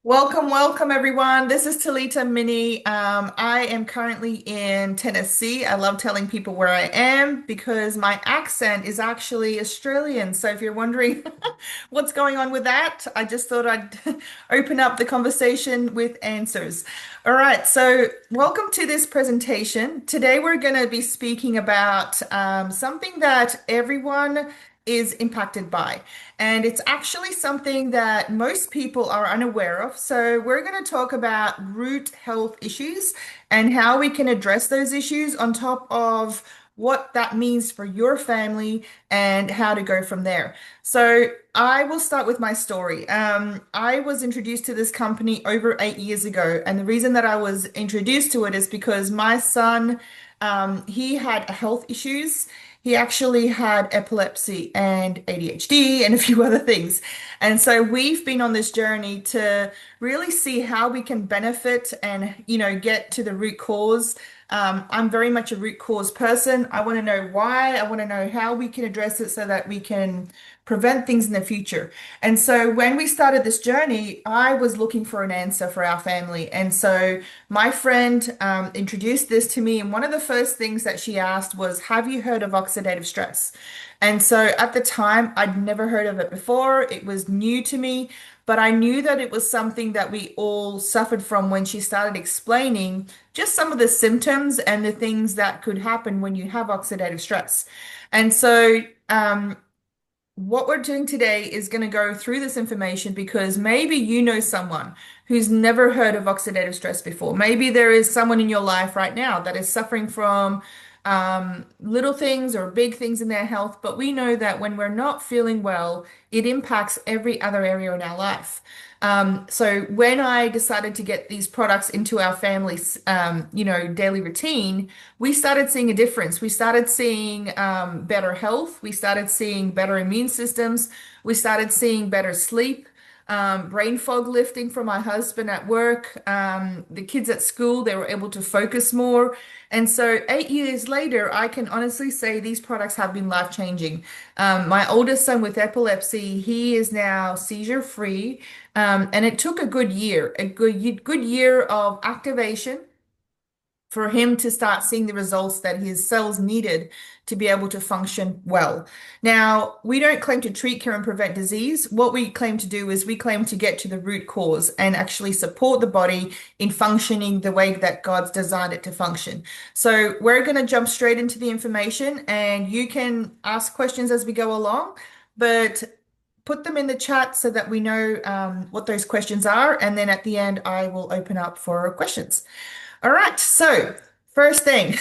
Welcome, welcome everyone. This is Talita Mini. I am currently in Tennessee. I love telling people where I am because my accent is actually Australian. So if you're wondering what's going on with that, I just thought I'd open up the conversation with answers. All right, so welcome to this presentation. Today we're going to be speaking about something that everyone is impacted by. And it's actually something that most people are unaware of. So, we're going to talk about root health issues and how we can address those issues on top of what that means for your family and how to go from there. So, I will start with my story. I was introduced to this company over 8 years ago. And the reason that I was introduced to it is because my son, he had health issues. He actually had epilepsy and ADHD and a few other things. And so we've been on this journey to really see how we can benefit and, get to the root cause. I'm very much a root cause person. I want to know why. I want to know how we can address it so that we can prevent things in the future. And so when we started this journey, I was looking for an answer for our family. And so my friend introduced this to me, and one of the first things that she asked was, "Have you heard of oxidative stress?" And so at the time, I'd never heard of it before. It was new to me, but I knew that it was something that we all suffered from when she started explaining just some of the symptoms and the things that could happen when you have oxidative stress. And so, what we're doing today is going to go through this information because maybe you know someone who's never heard of oxidative stress before. Maybe there is someone in your life right now that is suffering from little things or big things in their health, but we know that when we're not feeling well, it impacts every other area in our life. So when I decided to get these products into our family's, daily routine, we started seeing a difference. We started seeing better health. We started seeing better immune systems. We started seeing better sleep. Brain fog lifting for my husband at work. The kids at school, they were able to focus more. And so 8 years later, I can honestly say these products have been life-changing. My oldest son with epilepsy, he is now seizure free. And it took a good year of activation for him to start seeing the results that his cells needed to be able to function well. Now, we don't claim to treat, cure, and prevent disease. What we claim to do is we claim to get to the root cause and actually support the body in functioning the way that God's designed it to function. So we're going to jump straight into the information, and you can ask questions as we go along, but put them in the chat so that we know what those questions are. And then at the end, I will open up for questions. All right, so first thing,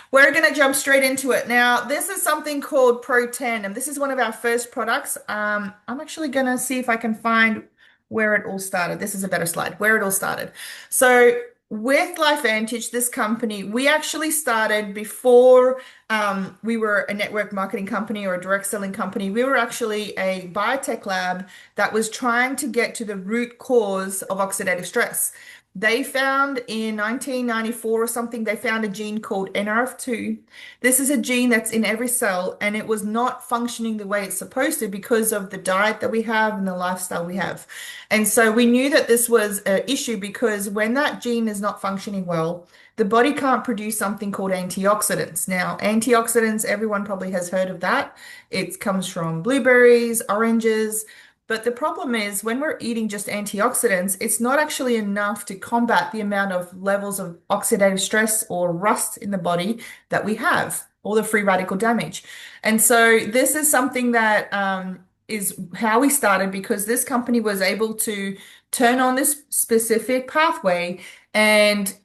we're going to jump straight into it. Now, this is something called Pro 10, and this is one of our first products. I'm actually going to see if I can find where it all started. This is a better slide, where it all started. So, with LifeVantage, this company, we actually started before we were a network marketing company or a direct selling company. We were actually a biotech lab that was trying to get to the root cause of oxidative stress. They found in 1994 or something, they found a gene called NRF2. This is a gene that's in every cell, and it was not functioning the way it's supposed to because of the diet that we have and the lifestyle we have. And so we knew that this was an issue because when that gene is not functioning well, the body can't produce something called antioxidants. Now, antioxidants, everyone probably has heard of that. It comes from blueberries, oranges. But the problem is when we're eating just antioxidants, it's not actually enough to combat the amount of levels of oxidative stress or rust in the body that we have, or the free radical damage. And so this is something that is how we started because this company was able to turn on this specific pathway and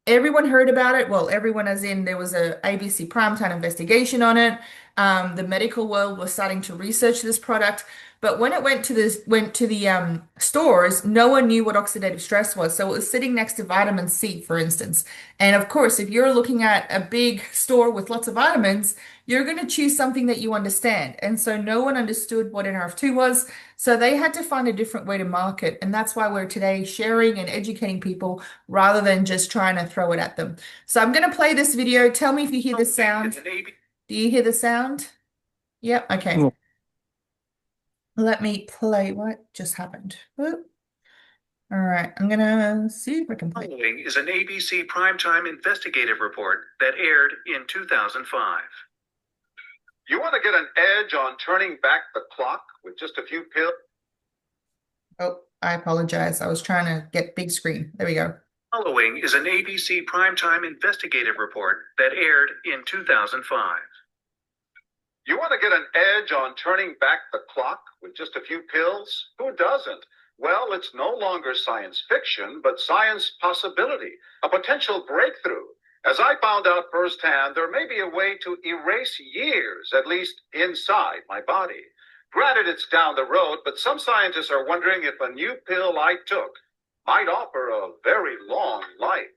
everyone heard about it. Well, everyone as in there was a ABC primetime investigation on it. The medical world was starting to research this product. But when it went to the stores, no one knew what oxidative stress was. So it was sitting next to vitamin C, for instance. And of course, if you're looking at a big store with lots of vitamins, you're going to choose something that you understand. And so no one understood what NRF2 was. So they had to find a different way to market. And that's why we're today sharing and educating people rather than just trying to throw it at them. So I'm going to play this video. Tell me if you hear the sound. Do you hear the sound? Yep. Okay. Yeah. Let me play what just happened. Whoop. All right, I'm gonna see if I can play. Following is an ABC primetime investigative report that aired in 2005. You want to get an edge on turning back the clock with just a few pills? Oh, I apologize. I was trying to get big screen. There we go. Following is an ABC primetime investigative report that aired in 2005. You want to get an edge on turning back the clock with just a few pills? Who doesn't? Well, it's no longer science fiction, but science possibility, a potential breakthrough. As I found out firsthand, there may be a way to erase years, at least inside my body. Granted, it's down the road, but some scientists are wondering if a new pill I took might offer a very long life.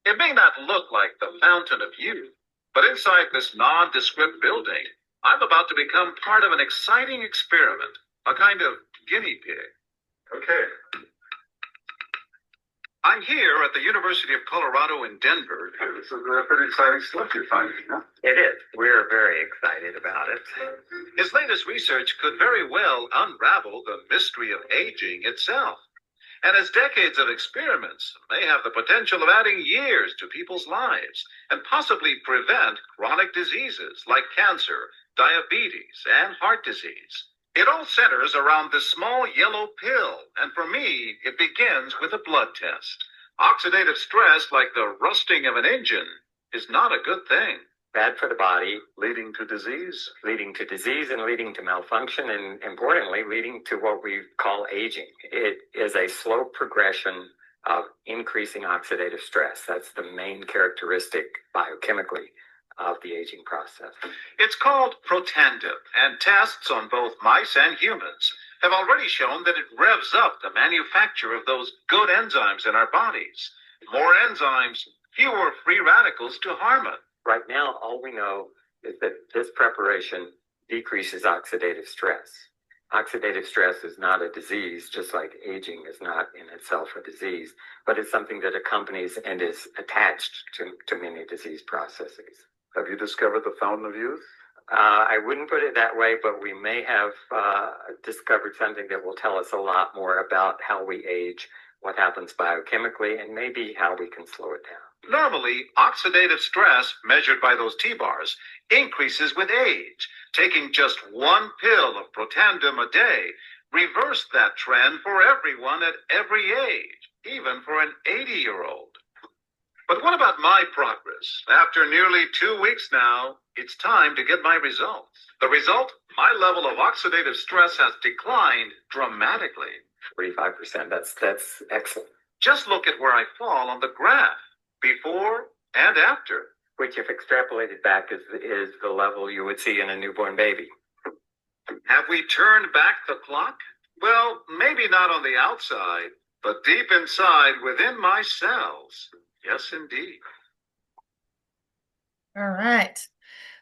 It may not look like the fountain of youth, but inside this nondescript building, I'm about to become part of an exciting experiment, a kind of guinea pig. Okay. I'm here at the University of Colorado in Denver. This is a pretty exciting stuff you're finding, huh? It is. We're very excited about it. His latest research could very well unravel the mystery of aging itself. And his decades of experiments may have the potential of adding years to people's lives and possibly prevent chronic diseases like cancer, diabetes, and heart disease. It all centers around this small yellow pill, and for me, it begins with a blood test. Oxidative stress, like the rusting of an engine, is not a good thing. Bad for the body, leading to disease, and leading to malfunction, and importantly, leading to what we call aging. It is a slow progression of increasing oxidative stress. That's the main characteristic biochemically of the aging process. It's called Protandim, and tests on both mice and humans have already shown that it revs up the manufacture of those good enzymes in our bodies. More enzymes, fewer free radicals to harm us. Right now, all we know is that this preparation decreases oxidative stress. Oxidative stress is not a disease, just like aging is not in itself a disease, but it's something that accompanies and is attached to many disease processes. Have you discovered the fountain of youth? I wouldn't put it that way, but we may have discovered something that will tell us a lot more about how we age, what happens biochemically, and maybe how we can slow it down. Normally, oxidative stress, measured by those T-bars, increases with age. Taking just one pill of Protandim a day reversed that trend for everyone at every age, even for an 80-year-old. But what about my progress? After nearly 2 weeks now, it's time to get my results. The result? My level of oxidative stress has declined dramatically. 45%, that's excellent. Just look at where I fall on the graph, before and after. Which, if extrapolated back, is the level you would see in a newborn baby. Have we turned back the clock? Well, maybe not on the outside, but deep inside within my cells. Yes, indeed. All right.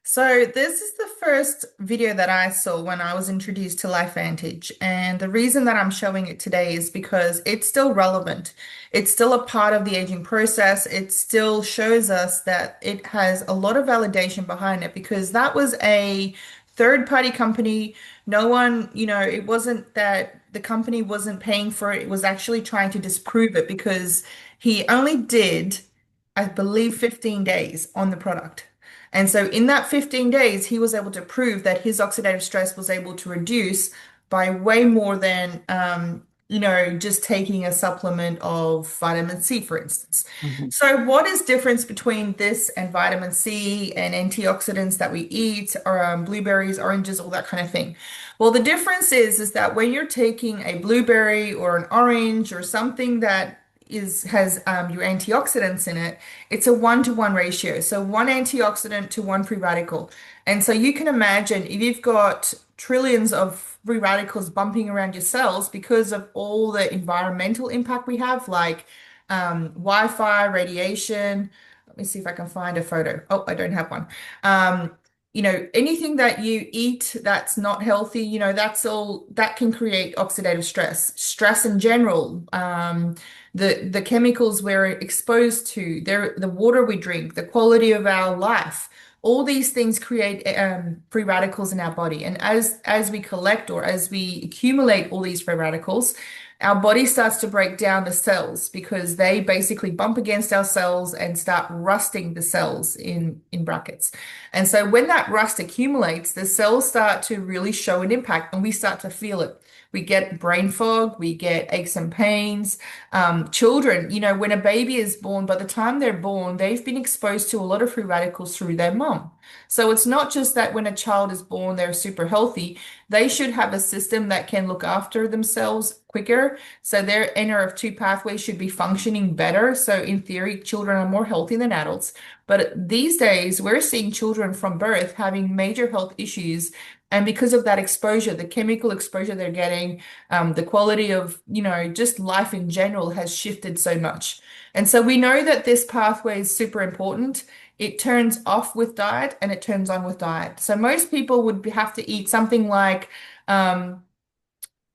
So this is the first video that I saw when I was introduced to LifeVantage. And the reason that I'm showing it today is because it's still relevant. It's still a part of the aging process. It still shows us that it has a lot of validation behind it because that was a third-party company. No one, it wasn't that the company wasn't paying for it. It was actually trying to disprove it because he only did, I believe, 15 days on the product. And so in that 15 days, he was able to prove that his oxidative stress was able to reduce by way more than, just taking a supplement of vitamin C, for instance. So what is difference between this and vitamin C and antioxidants that we eat, or blueberries, oranges, all that kind of thing? Well, the difference is that when you're taking a blueberry or an orange or something that has your antioxidants in it, it's a 1-to-1 ratio. So one antioxidant to one free radical. And so you can imagine if you've got trillions of free radicals bumping around your cells because of all the environmental impact we have, like Wi-Fi, radiation. Let me see if I can find a photo. Oh, I don't have one. Anything that you eat that's not healthy, that's all that can create oxidative stress. Stress in general, the chemicals we're exposed to, the water we drink, the quality of our life, all these things create free radicals in our body. And as we collect or as we accumulate all these free radicals, our body starts to break down the cells because they basically bump against our cells and start rusting the cells in brackets. And so when that rust accumulates, the cells start to really show an impact and we start to feel it. We get brain fog, we get aches and pains. Children, when a baby is born, by the time they're born, they've been exposed to a lot of free radicals through their mum. So it's not just that when a child is born, they're super healthy. They should have a system that can look after themselves quicker. So their NRF2 pathway should be functioning better. So in theory, children are more healthy than adults. But these days, we're seeing children from birth having major health issues. And because of that exposure, the chemical exposure they're getting, the quality of, just life in general has shifted so much. And so we know that this pathway is super important. It turns off with diet and it turns on with diet. So most people would have to eat something like um,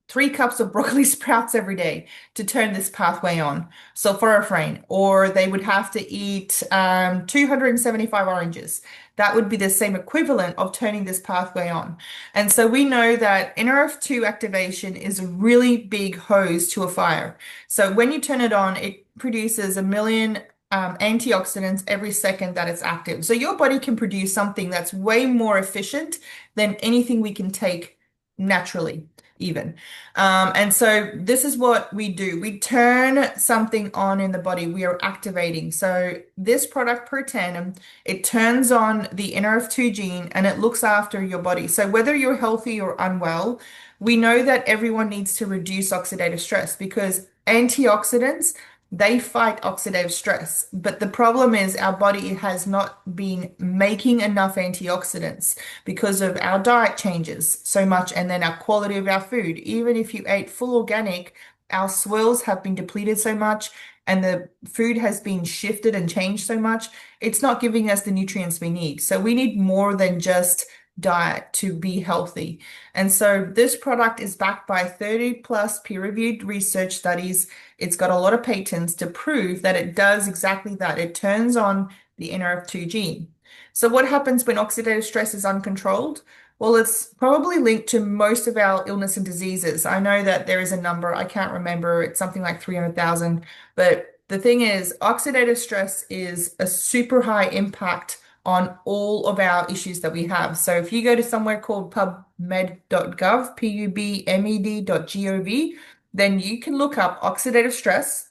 3 cups of broccoli sprouts every day to turn this pathway on. So for a friend, or they would have to eat 275 oranges. That would be the same equivalent of turning this pathway on. And so we know that NRF2 activation is a really big hose to a fire. So when you turn it on, it produces a million antioxidants every second that it's active. So your body can produce something that's way more efficient than anything we can take naturally, even. And so this is what we do. We turn something on in the body. We are activating. So this product, Protandim, it turns on the NRF2 gene and it looks after your body. So whether you're healthy or unwell, we know that everyone needs to reduce oxidative stress because antioxidants, they fight oxidative stress. But the problem is our body has not been making enough antioxidants because of our diet changes so much and then our quality of our food. Even if you ate full organic, our swirls have been depleted so much and the food has been shifted and changed so much, it's not giving us the nutrients we need. So we need more than just diet to be healthy. And so this product is backed by 30 plus peer-reviewed research studies. It's got a lot of patents to prove that it does exactly that. It turns on the NRF2 gene. So what happens when oxidative stress is uncontrolled? Well, it's probably linked to most of our illness and diseases. I know that there is a number, I can't remember, it's something like 300,000. But the thing is, oxidative stress is a super high impact on all of our issues that we have. So if you go to somewhere called pubmed.gov, pubmed.gov, then you can look up oxidative stress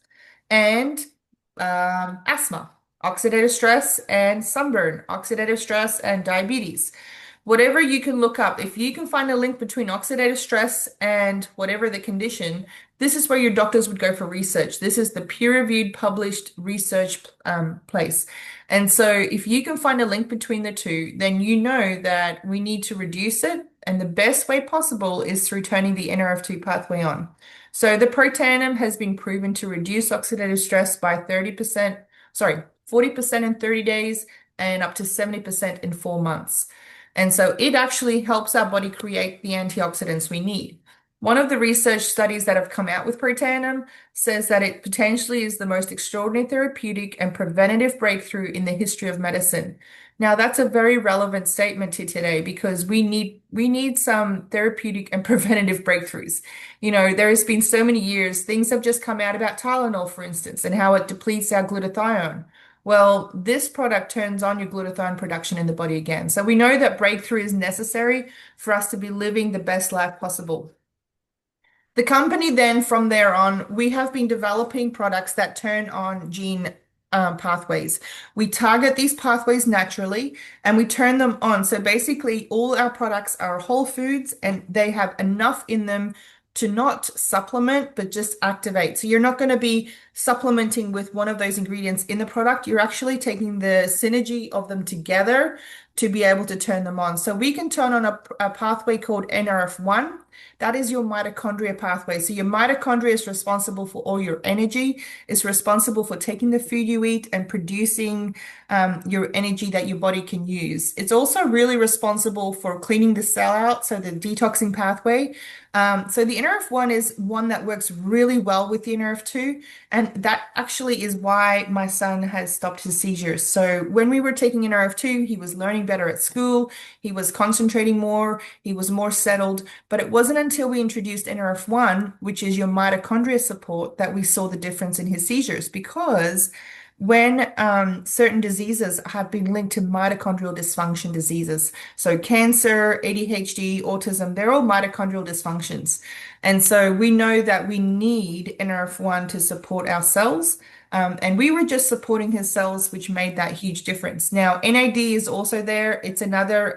and asthma, oxidative stress and sunburn, oxidative stress and diabetes. Whatever you can look up, if you can find a link between oxidative stress and whatever the condition, this is where your doctors would go for research. This is the peer-reviewed, published research place. And so if you can find a link between the two, then you know that we need to reduce it. And the best way possible is through turning the NRF2 pathway on. So the Protandim has been proven to reduce oxidative stress by 30%, sorry, 40% in 30 days and up to 70% in 4 months. And so it actually helps our body create the antioxidants we need. One of the research studies that have come out with Protandim says that it potentially is the most extraordinary therapeutic and preventative breakthrough in the history of medicine. Now, that's a very relevant statement to today because we need some therapeutic and preventative breakthroughs. There has been so many years, things have just come out about Tylenol, for instance, and how it depletes our glutathione. Well, this product turns on your glutathione production in the body again. So we know that breakthrough is necessary for us to be living the best life possible. The company then, from there on, we have been developing products that turn on gene pathways. We target these pathways naturally and we turn them on. So basically, all our products are whole foods and they have enough in them to not supplement, but just activate. So you're not going to be supplementing with one of those ingredients in the product. You're actually taking the synergy of them together to be able to turn them on. So we can turn on a pathway called NRF1. That is your mitochondria pathway. So your mitochondria is responsible for all your energy. It's responsible for taking the food you eat and producing your energy that your body can use. It's also really responsible for cleaning the cell out, so the detoxing pathway. So the NRF1 is one that works really well with the NRF2, and And that actually is why my son has stopped his seizures. So when we were taking NRF2, he was learning better at school, he was concentrating more, he was more settled. But it wasn't until we introduced NRF1, which is your mitochondria support, that we saw the difference in his seizures. Because when certain diseases have been linked to mitochondrial dysfunction diseases, so cancer, ADHD, autism, they're all mitochondrial dysfunctions. And so we know that we need NRF1 to support our cells. And we were just supporting his cells, which made that huge difference. Now, NAD is also there. It's another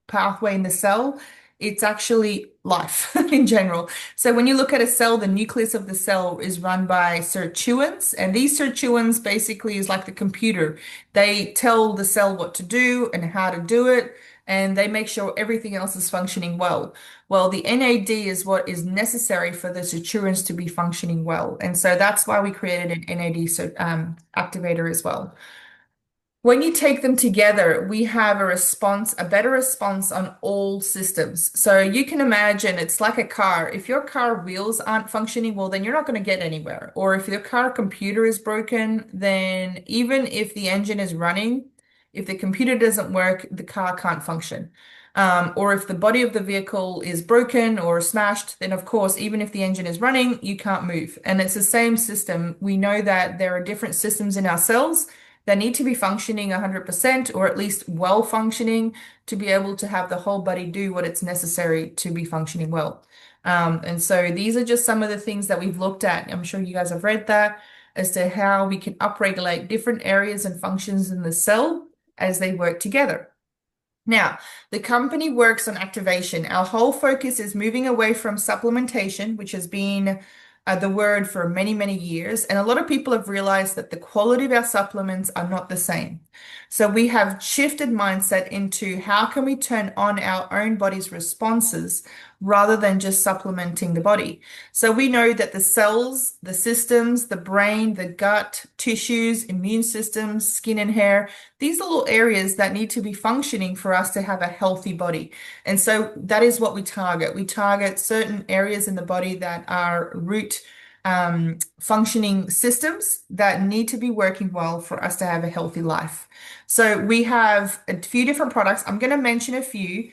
pathway in the cell. It's actually life in general. So when you look at a cell, the nucleus of the cell is run by sirtuins, and these sirtuins basically is like the computer. They tell the cell what to do and how to do it, and they make sure everything else is functioning well. Well, the NAD is what is necessary for the sirtuins to be functioning well, and so that's why we created an NAD activator as well. When you take them together, we have a response, a better response on all systems. So you can imagine it's like a car. If your car wheels aren't functioning well, then you're not going to get anywhere. Or if your car computer is broken, then even if the engine is running, if the computer doesn't work, the car can't function. Or if the body of the vehicle is broken or smashed, then of course, even if the engine is running, you can't move. And it's the same system. We know that there are different systems in our cells that need to be functioning 100% or at least well functioning to be able to have the whole body do what it's necessary to be functioning well. And so these are just some of the things that we've looked at. I'm sure you guys have read that as to how we can upregulate different areas and functions in the cell as they work together. Now, the company works on activation. Our whole focus is moving away from supplementation, which has been the word for many, many years. And a lot of people have realized that the quality of our supplements are not the same. So we have shifted mindset into how can we turn on our own body's responses rather than just supplementing the body. So we know that the cells, the systems, the brain, the gut, tissues, immune systems, skin and hair, these are little areas that need to be functioning for us to have a healthy body. And so that is what we target. We target certain areas in the body that are root functioning systems that need to be working well for us to have a healthy life. So we have a few different products. I'm going to mention a few.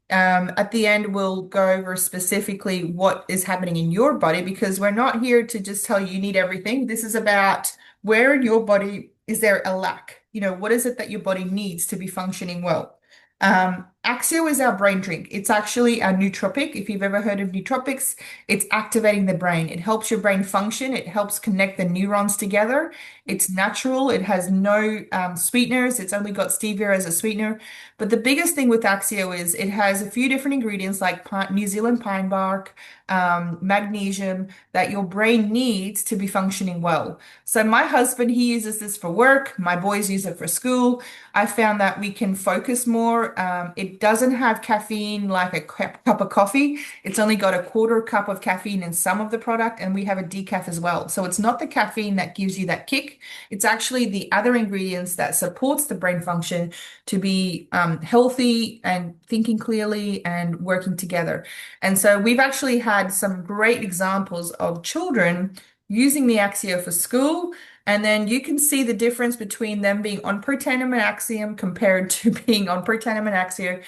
At the end, we'll go over specifically what is happening in your body because we're not here to just tell you you need everything. This is about where in your body is there a lack? You know, what is it that your body needs to be functioning well? Axio is our brain drink. It's actually a nootropic. If you've ever heard of nootropics, it's activating the brain. It helps your brain function. It helps connect the neurons together. It's natural. It has no sweeteners. It's only got stevia as a sweetener. But the biggest thing with Axio is it has a few different ingredients like New Zealand pine bark, magnesium that your brain needs to be functioning well. So my husband, he uses this for work. My boys use it for school. I found that we can focus more. It doesn't have caffeine like a cup of coffee. It's only got a quarter cup of caffeine in some of the product, and we have a decaf as well. So it's not the caffeine that gives you that kick. It's actually the other ingredients that supports the brain function to be healthy and thinking clearly and working together. And so we've actually had some great examples of children using the Axio for school. And then you can see the difference between them being on Protandim and Axiom compared to being on Protandim and Axio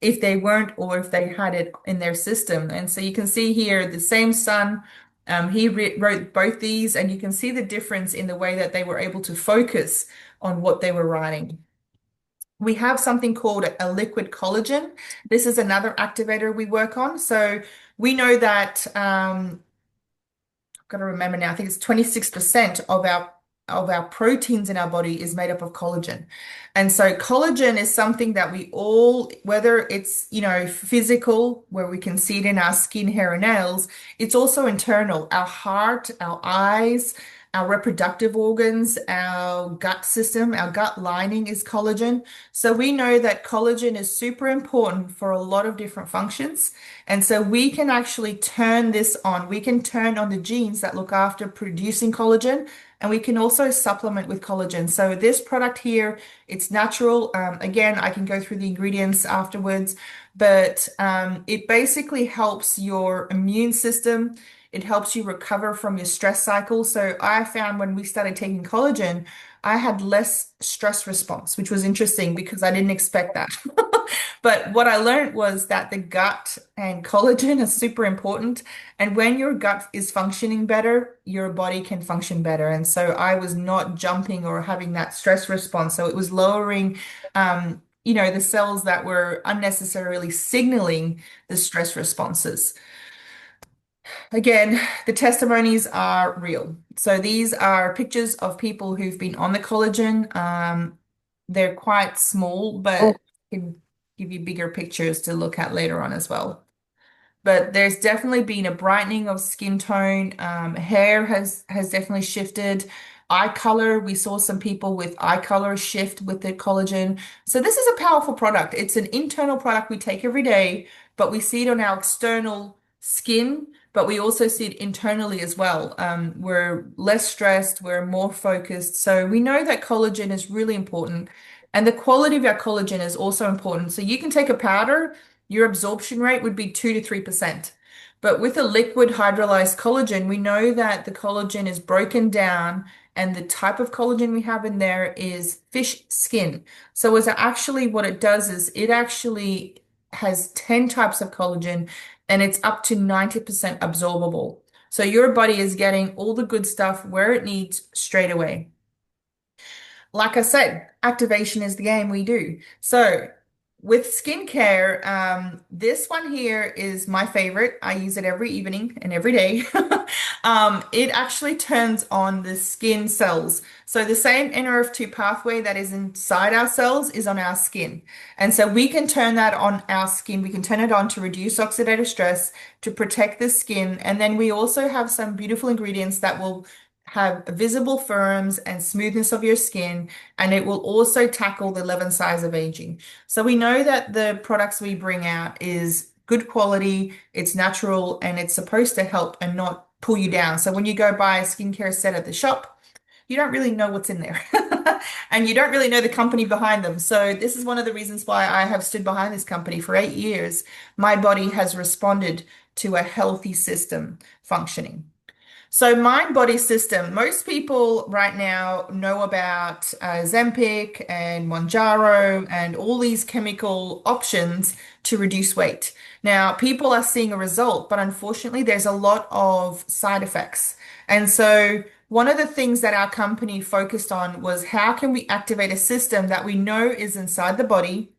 if they weren't or if they had it in their system. And so you can see here the same son, he wrote both these, and you can see the difference in the way that they were able to focus on what they were writing. We have something called a liquid collagen. This is another activator we work on. So we know that got to remember now, I think it's 26% of our proteins in our body is made up of collagen. And so collagen is something that we all, whether it's, you know, physical, where we can see it in our skin, hair, and nails, it's also internal. Our heart, our eyes, our reproductive organs, our gut system, our gut lining is collagen. So we know that collagen is super important for a lot of different functions. And so we can actually turn this on. We can turn on the genes that look after producing collagen, and we can also supplement with collagen. So this product here, it's natural. Again, I can go through the ingredients afterwards, but it basically helps your immune system. It helps you recover from your stress cycle. So I found when we started taking collagen, I had less stress response, which was interesting because I didn't expect that. But what I learned was that the gut and collagen are super important. And when your gut is functioning better, your body can function better. And so I was not jumping or having that stress response. So it was lowering, the cells that were unnecessarily signaling the stress responses. Again, the testimonies are real. So these are pictures of people who've been on the collagen. They're quite small, but I can give you bigger pictures to look at later on as well. But there's definitely been a brightening of skin tone. Hair has definitely shifted. Eye color, we saw some people with eye color shift with the collagen. So this is a powerful product. It's an internal product we take every day, but we see it on our external skin, but we also see it internally as well. We're less stressed, we're more focused. So we know that collagen is really important. And the quality of our collagen is also important. So you can take a powder, your absorption rate would be 2 to 3%. But with a liquid hydrolyzed collagen, we know that the collagen is broken down and the type of collagen we have in there is fish skin. So it's actually what it does is it actually has 10 types of collagen and it's up to 90% absorbable. So your body is getting all the good stuff where it needs straight away. Like I said, activation is the game we do. So with skincare, this one here is my favorite. I use it every evening and every day. It actually turns on the skin cells. So the same NRF2 pathway that is inside our cells is on our skin. And so we can turn that on our skin. We can turn it on to reduce oxidative stress, to protect the skin. And then we also have some beautiful ingredients that will have visible firms and smoothness of your skin, and it will also tackle the 11 signs of aging. So we know that the products we bring out is good quality, it's natural, and it's supposed to help and not pull you down. So when you go buy a skincare set at the shop, you don't really know what's in there. And you don't really know the company behind them. So this is one of the reasons why I have stood behind this company for 8 years. My body has responded to a healthy system functioning. So mind body system, most people right now know about Ozempic and Mounjaro and all these chemical options to reduce weight. Now, people are seeing a result, but unfortunately, there's a lot of side effects. And so one of the things that our company focused on was how can we activate a system that we know is inside the body.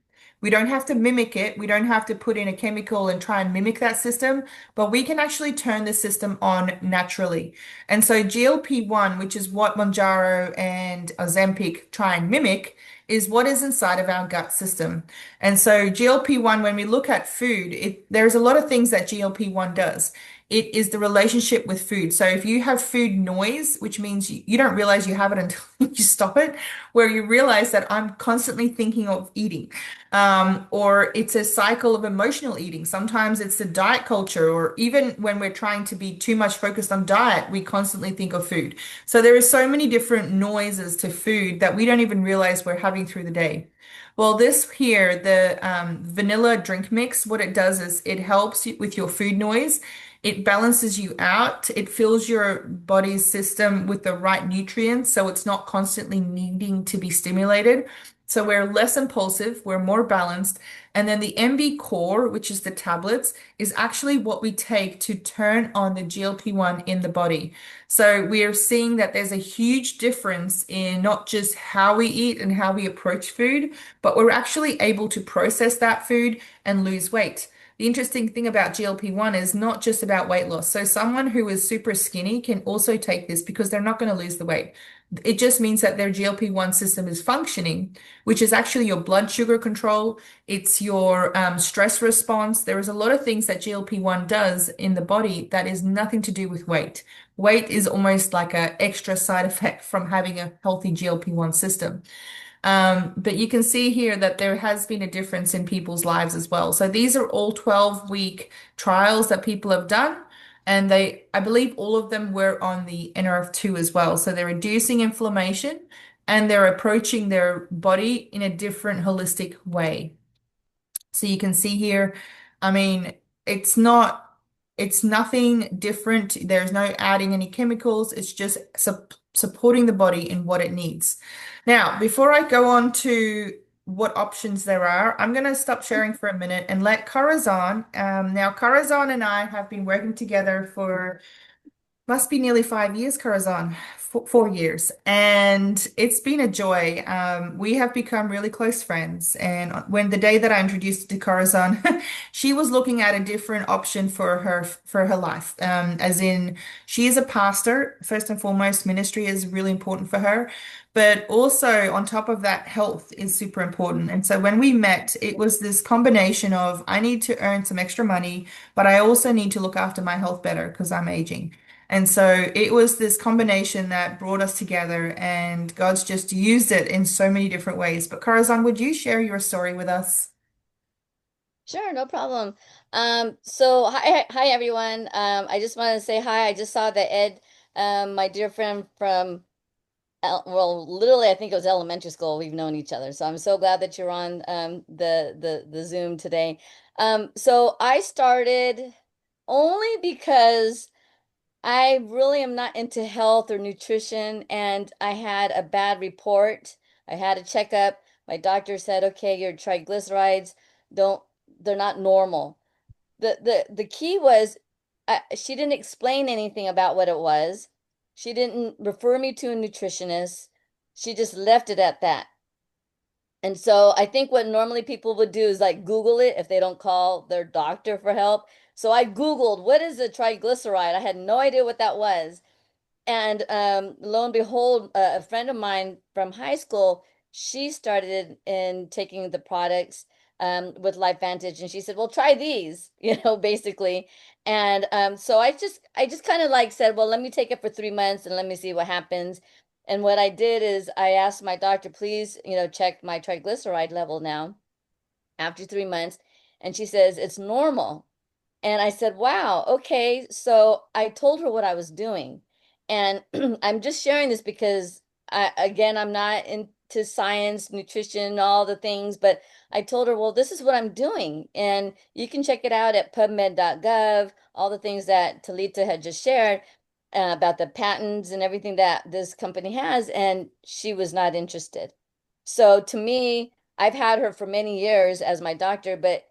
We don't have to mimic it. We don't have to put in a chemical and try and mimic that system, but we can actually turn the system on naturally. And so GLP-1, which is what Mounjaro and Ozempic try and mimic, is what is inside of our gut system. And so GLP-1, when we look at food, there's a lot of things that GLP-1 does. It is the relationship with food. So if you have food noise, which means you don't realize you have it until you stop it, where you realize that I'm constantly thinking of eating. Or it's a cycle of emotional eating. Sometimes it's the diet culture, or even when we're trying to be too much focused on diet, we constantly think of food. So there are so many different noises to food that we don't even realize we're having through the day. Well, this here, the vanilla drink mix, what it does is it helps you with your food noise. It balances you out. It fills your body's system with the right nutrients, so it's not constantly needing to be stimulated. So we're less impulsive, we're more balanced. And then the MB Core, which is the tablets, is actually what we take to turn on the GLP-1 in the body. So we are seeing that there's a huge difference in not just how we eat and how we approach food, but we're actually able to process that food and lose weight. The interesting thing about GLP-1 is not just about weight loss. So someone who is super skinny can also take this because they're not going to lose the weight. It just means that their GLP-1 system is functioning, which is actually your blood sugar control. It's your stress response. There is a lot of things that GLP-1 does in the body that is nothing to do with weight. Weight is almost like an extra side effect from having a healthy GLP-1 system. But you can see here that there has been a difference in people's lives as well. So these are all 12-week trials that people have done. And I believe all of them were on the NRF2 as well. So they're reducing inflammation and they're approaching their body in a different holistic way. So you can see here, I mean, it's not It's nothing different. There's no adding any chemicals. It's just supporting the body in what it needs. Now, before I go on to what options there are, I'm going to stop sharing for a minute and let Corazon. Now, Corazon and I have been working together for must be nearly 5 years, Corazon, 4 years. And it's been a joy. We have become really close friends. And when the day that I introduced her to Corazon, she was looking at a different option for her life. As in, she is a pastor. First and foremost, ministry is really important for her. But also, on top of that, health is super important. And so when we met, it was this combination of I need to earn some extra money, but I also need to look after my health better because I'm aging. And so it was this combination that brought us together, and God's just used it in so many different ways. But Corazon, would you share your story with us? Sure, no problem. So hi everyone. I just want to say hi. I just saw that Ed, my dear friend from, well, literally, I think it was elementary school. We've known each other, so I'm so glad that you're on the Zoom today. So I started only because I really am not into health or nutrition, and I had a bad report. I had a checkup. My doctor said, "Okay, your triglycerides don't they're not normal." The key was she didn't explain anything about what it was. She didn't refer me to a nutritionist. She just left it at that. And so I think what normally people would do is like Google it if they don't call their doctor for help. So I Googled, what is a triglyceride? I had no idea what that was. And lo and behold, a friend of mine from high school, she started in taking the products with LifeVantage, and she said, "Well, try these," basically. And so I just kind of like said, "Well, let me take it for 3 months and let me see what happens." And what I did is I asked my doctor, please, check my triglyceride level now after 3 months, and she says it's normal. And I said, wow, okay. So I told her what I was doing. And I'm just sharing this because again, I'm not into science, nutrition, all the things, but I told her, well, this is what I'm doing. And you can check it out at pubmed.gov, all the things that Talita had just shared about the patents and everything that this company has. And she was not interested. So to me, I've had her for many years as my doctor, but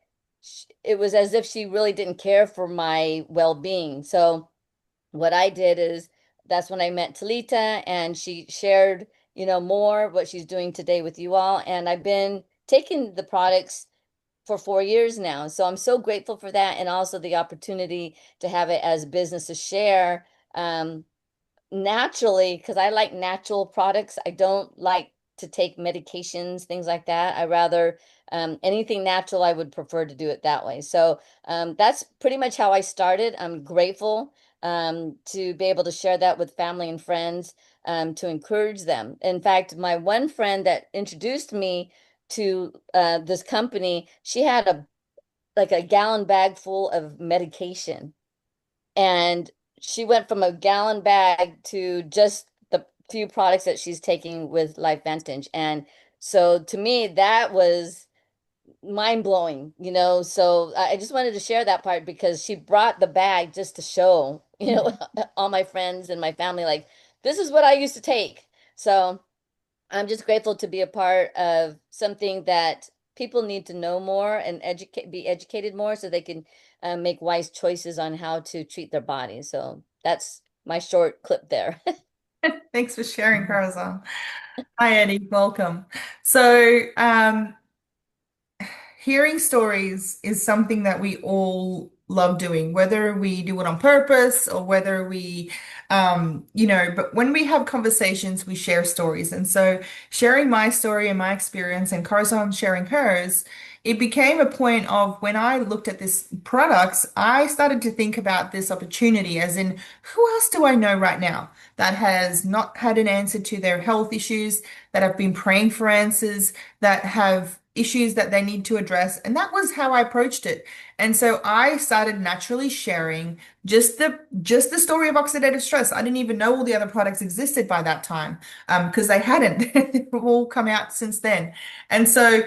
it was as if she really didn't care for my well-being. So what I did is that's when I met Talita, and she shared, more what she's doing today with you all. And I've been taking the products for 4 years now. So I'm so grateful for that, and also the opportunity to have it as business to share. Naturally, because I like natural products. I don't like to take medications, things like that. I rather anything natural, I would prefer to do it that way. So that's pretty much how I started. I'm grateful to be able to share that with family and friends, to encourage them. In fact, my one friend that introduced me to this company, she had a gallon bag full of medication, and she went from a gallon bag to just the few products that she's taking with Life Vantage. And so to me, that was mind blowing, So I just wanted to share that part because she brought the bag just to show, all my friends and my family, like, this is what I used to take. So I'm just grateful to be a part of something that people need to know more and be educated more so they can make wise choices on how to treat their bodies. So that's my short clip there. Thanks for sharing, Corazon. Hi, Eddie. Welcome. So, hearing stories is something that we all love doing, whether we do it on purpose or whether but when we have conversations, we share stories. And so sharing my story and my experience and Corazon sharing hers, it became a point of when I looked at this products, I started to think about this opportunity as in, who else do I know right now that has not had an answer to their health issues, that have been praying for answers, that have issues that they need to address. And that was how I approached it. And so I started naturally sharing just the story of oxidative stress. I didn't even know all the other products existed by that time because they hadn't. They've all come out since then. And so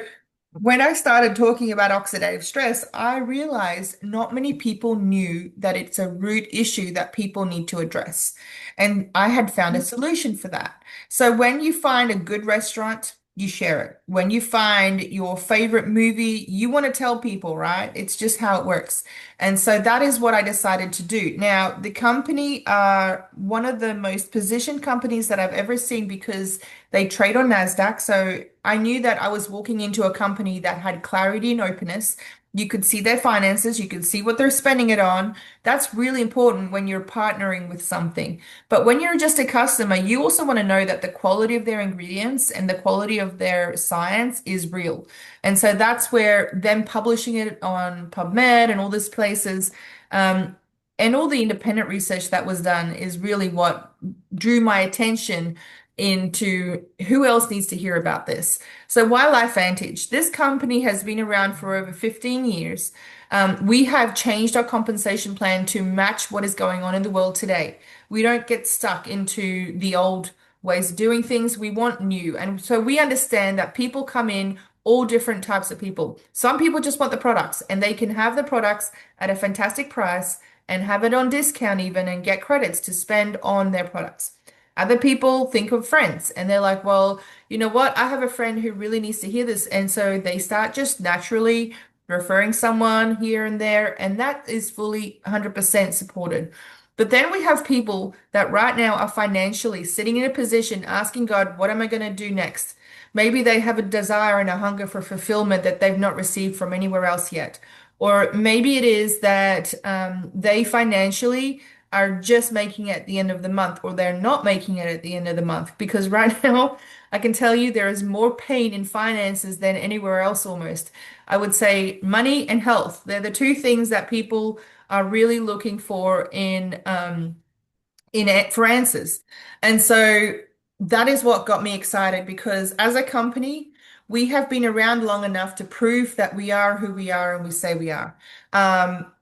When I started talking about oxidative stress, I realized not many people knew that it's a root issue that people need to address. And I had found a solution for that. So when you find a good restaurant, you share it. When you find your favorite movie, you want to tell people, right? It's just how it works. And so that is what I decided to do. Now, the company are one of the most positioned companies that I've ever seen because they trade on NASDAQ. So I knew that I was walking into a company that had clarity and openness. You could see their finances, you could see what they're spending it on. That's really important when you're partnering with something. But when you're just a customer, you also want to know that the quality of their ingredients and the quality of their science is real. And so that's where them publishing it on PubMed and all these places, um, and all the independent research that was done is really what drew my attention into who else needs to hear about this. So Wildlife Vantage, this company has been around for over 15 years. We have changed our compensation plan to match what is going on in the world today. We don't get stuck into the old ways of doing things. We want new. And so we understand that people come in all different types of people. Some people just want the products and they can have the products at a fantastic price and have it on discount even and get credits to spend on their products. Other people think of friends and they're like, well, you know what? I have a friend who really needs to hear this. And so they start just naturally referring someone here and there. And that is fully 100% supported. But then we have people that right now are financially sitting in a position asking God, what am I going to do next? Maybe they have a desire and a hunger for fulfillment that they've not received from anywhere else yet. Or maybe it is that they financially are just making it at the end of the month, or they're not making it at the end of the month. Because right now, I can tell you there is more pain in finances than anywhere else almost. I would say money and health. They're the two things that people are really looking for in it for answers. And so that is what got me excited because as a company, we have been around long enough to prove that we are who we are and we say we are.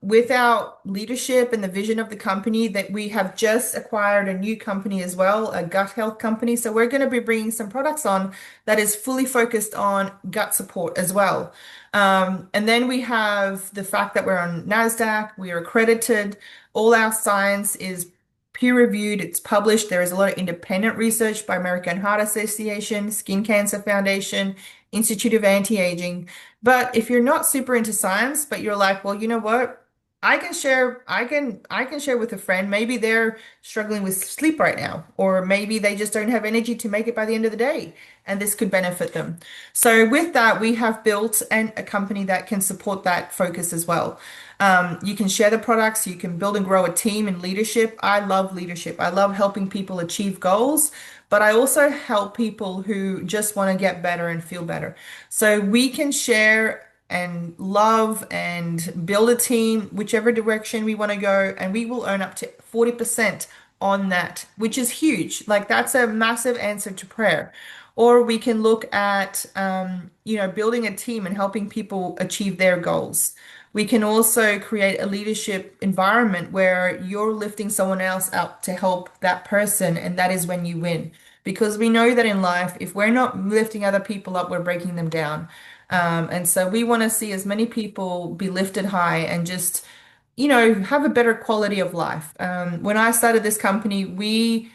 With our leadership and the vision of the company, that we have just acquired a new company as well, a gut health company. So we're going to be bringing some products on that is fully focused on gut support as well. And then we have the fact that we're on NASDAQ, we are accredited, all our science is peer reviewed, it's published. There is a lot of independent research by American Heart Association, Skin Cancer Foundation, Institute of Anti-Aging. But if you're not super into science, but you're like, well, you know what? I can share with a friend. Maybe they're struggling with sleep right now, or maybe they just don't have energy to make it by the end of the day, and this could benefit them. So with that, we have built a company that can support that focus as well. You can share the products, you can build and grow a team and leadership. I love leadership. I love helping people achieve goals, but I also help people who just want to get better and feel better. So we can share and love and build a team, whichever direction we want to go, and we will earn up to 40% on that, which is huge. Like that's a massive answer to prayer. Or we can look at, building a team and helping people achieve their goals. We can also create a leadership environment where you're lifting someone else up to help that person, and that is when you win. Because we know that in life, if we're not lifting other people up, we're breaking them down. And so we want to see as many people be lifted high and just, have a better quality of life. When I started this company, we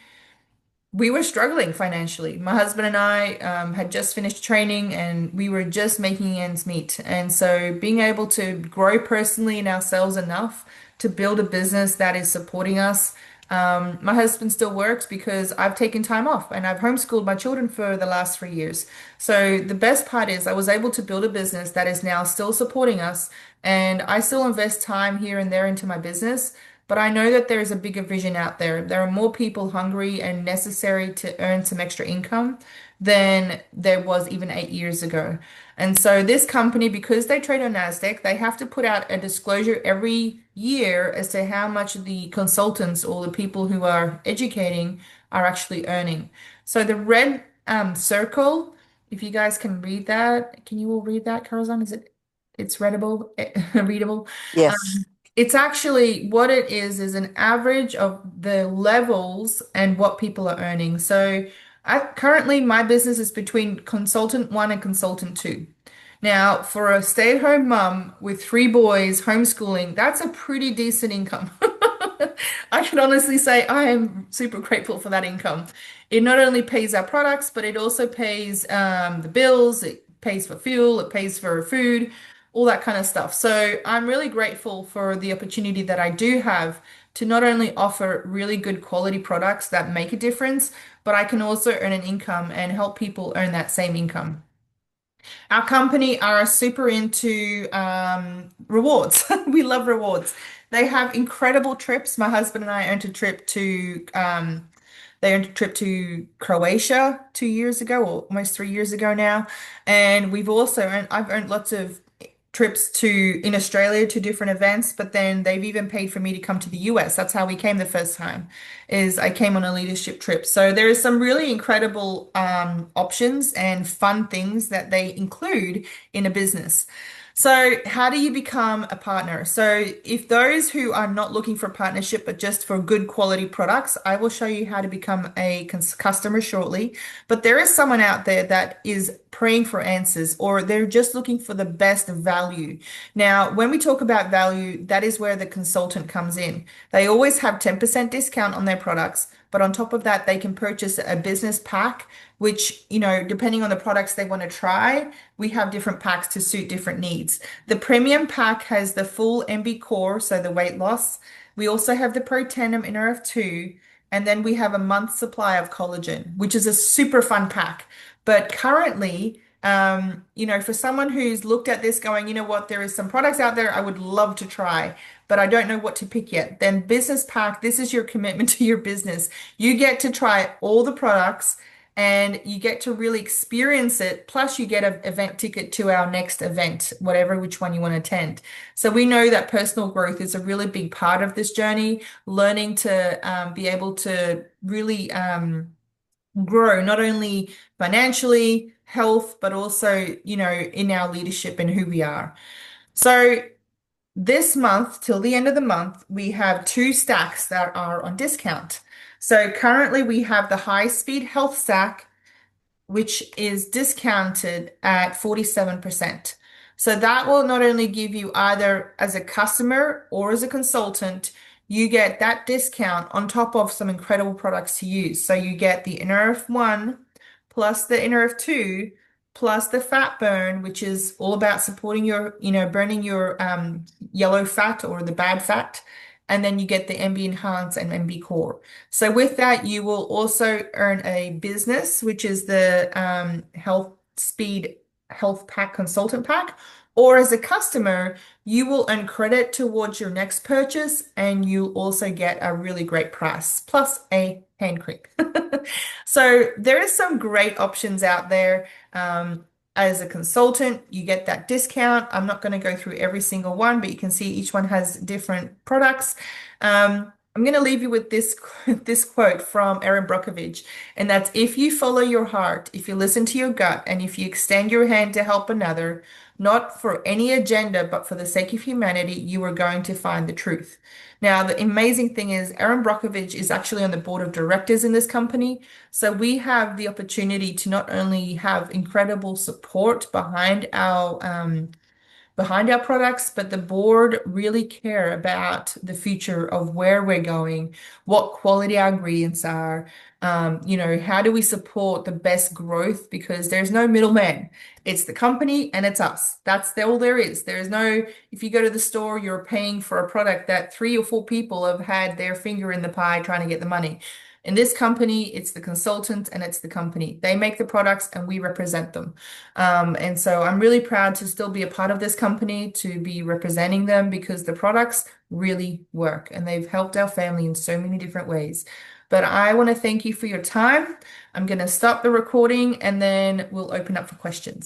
were struggling financially. My husband and I had just finished training and we were just making ends meet. And so being able to grow personally in ourselves enough to build a business that is supporting us. My husband still works because I've taken time off and I've homeschooled my children for the last 3 years. So the best part is I was able to build a business that is now still supporting us and I still invest time here and there into my business. But I know that there is a bigger vision out there. There are more people hungry and necessary to earn some extra income than there was even 8 years ago. And so this company, because they trade on NASDAQ, they have to put out a disclosure every year as to how much the consultants or the people who are educating are actually earning. So the red circle, if you guys can read that, can you all read that, Caroline? It's readable, readable? Yes. It's actually what it is an average of the levels and what people are earning. So currently my business is between consultant one and consultant two. Now, for a stay-at-home mum with three boys homeschooling, that's a pretty decent income. I can honestly say I am super grateful for that income. It not only pays our products, but it also pays the bills, it pays for fuel, it pays for food, all that kind of stuff. So I'm really grateful for the opportunity that I do have to not only offer really good quality products that make a difference, but I can also earn an income and help people earn that same income. Our company are super into rewards. We love rewards. They have incredible trips. My husband and I earned a trip to Croatia 2 years ago, or almost 3 years ago now. And I've earned lots of trips to in Australia to different events, but then they've even paid for me to come to the US. That's how we came the first time, is I came on a leadership trip. So there is some really incredible options and fun things that they include in a business. So, how do you become a partner? So, if those who are not looking for partnership but just for good quality products, I will show you how to become a customer shortly. But there is someone out there that is praying for answers or they're just looking for the best value. Now, when we talk about value, that is where the consultant comes in. They always have 10% discount on their products, but on top of that, they can purchase a business pack, which, depending on the products they want to try, we have different packs to suit different needs. The premium pack has the full MB core, so the weight loss. We also have the Pro Tandem NRF2, and then we have a month supply of collagen, which is a super fun pack. But currently, for someone who's looked at this going, you know what, there is some products out there I would love to try, but I don't know what to pick yet. Then Business Pack, this is your commitment to your business. You get to try all the products and you get to really experience it. Plus, you get an event ticket to our next event, whatever which one you want to attend. So we know that personal growth is a really big part of this journey, learning to be able to really grow not only financially, health, but also, in our leadership and who we are. So this month, till the end of the month, we have two stacks that are on discount. So currently we have the high speed health stack, which is discounted at 47%. So that will not only give you either as a customer or as a consultant, you get that discount on top of some incredible products to use. So you get the NRF1 plus the NRF2 plus the fat burn, which is all about supporting your, burning your yellow fat or the bad fat. And then you get the MB Enhance and MB Core. So with that, you will also earn a business, which is the Health Speed Health Pack Consultant Pack. Or as a customer, you will earn credit towards your next purchase and you'll also get a really great price plus a hand cream. So there is some great options out there. As a consultant, you get that discount. I'm not going to go through every single one, but you can see each one has different products. I'm going to leave you with this this quote from Erin Brockovich, and that's if you follow your heart, if you listen to your gut, and if you extend your hand to help another, not for any agenda, but for the sake of humanity, you are going to find the truth. Now, the amazing thing is Erin Brockovich is actually on the board of directors in this company. So we have the opportunity to not only have incredible support behind our products, but the board really care about the future of where we're going, what quality our ingredients are, how do we support the best growth because there's no middleman. It's the company and it's us. That's all there is. There is no, if you go to the store, you're paying for a product that three or four people have had their finger in the pie trying to get the money. In this company, it's the consultant and it's the company. They make the products and we represent them. And so I'm really proud to still be a part of this company, to be representing them because the products really work and they've helped our family in so many different ways. But I want to thank you for your time. I'm going to stop the recording and then we'll open up for questions.